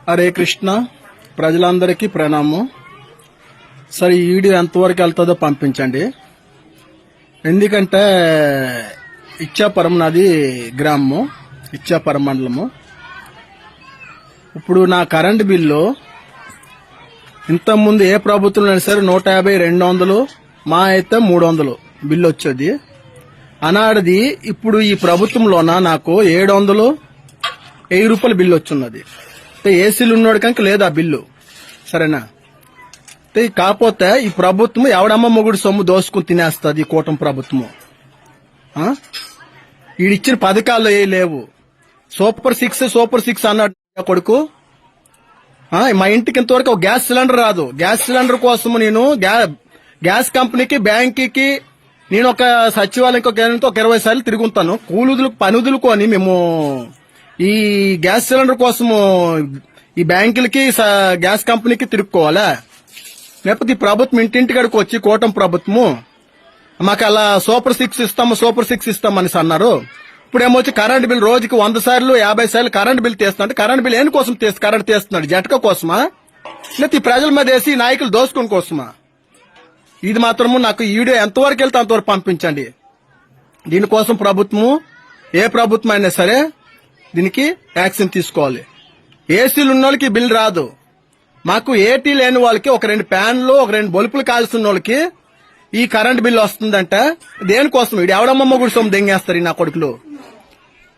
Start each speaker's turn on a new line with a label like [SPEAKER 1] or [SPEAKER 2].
[SPEAKER 1] హరే కృష్ణ. ప్రజలందరికీ ప్రణామం. సరే, ఈ వీడియో ఎంతవరకు వెళ్తుందో పంపించండి. ఎందుకంటే ఇచ్చాపురం నాది గ్రామము, ఇచ్చాపురం మండలము. ఇప్పుడు నా కరెంటు బిల్లు ఇంతకుముందు ఏ ప్రభుత్వంలో సరే 150, 200, మా అయితే 300 బిల్లు వచ్చేది. అనాడిది ఇప్పుడు ఈ ప్రభుత్వంలోన నాకు 700, 1000 రూపాయల బిల్లు వచ్చున్నది. ఏసీలు ఉన్నాడు కనుక లేదు ఆ బిల్లు, సరేనా? కాకపోతే ఈ ప్రభుత్వం ఎవడమ్మ మొగుడు సొమ్ము దోసుకుని తినేస్తుంది. ఈ కూటమి ప్రభుత్వము ఈడిచ్చిన పథకాలు ఏ లేవు. సూపర్ సిక్స్ అన్నాడు కొడుకు. మా ఇంటికి ఇంతవరకు ఒక గ్యాస్ సిలిండర్ రాదు. గ్యాస్ సిలిండర్ కోసం నేను గ్యాస్ కంపెనీకి, బ్యాంకుకి, నేను ఒక సచివాలయంకి ఒక 20 సార్లు తిరుగుతాను. పని వదులుకొని మేము ఈ గ్యాస్ సిలిండర్ కోసము ఈ బ్యాంకులకి, గ్యాస్ కంపెనీకి తిరుక్కోవాలా? లేకపోతే ఈ ప్రభుత్వం ఇంటింటికాడికి వచ్చి కూటమి ప్రభుత్వము మాకు అలా సూపర్ సిక్స్ ఇస్తామని అన్నారు. ఇప్పుడు ఏమొచ్చి కరెంట్ బిల్ రోజుకి 100 సార్లు 50 సార్లు కరెంట్ బిల్ తీస్తున్నాడు. కరెంట్ బిల్ ఏం కోసం కరెంట్ తీస్తున్నాడు? జటక కోసమా? లేకపోతే ఈ ప్రజల మీద వేసి నాయకులు దోసుకుని కోసమా? ఇది మాత్రము నాకు ఈ వీడియో ఎంతవరకు వెళ్తే అంతవరకు పంపించండి. దీనికోసం ప్రభుత్వము, ఏ ప్రభుత్వం అయినా సరే దీనికి యాక్షన్ తీసుకోవాలి. ఏసీలు ఉన్న వాళ్ళకి బిల్ రాదు. మాకు ఏటీ లేని వాళ్ళకి ఒక 2 ఫ్యాన్లు, ఒక 2 బల్బులు కాల్సిన వాళ్ళకి ఈ కరెంట్ బిల్ వస్తుందంట. దేనికోసం? ఇది ఎవడమ్మ కూడా సొమ్ము దెంగేస్తారు ఈ నా కొడుకులు.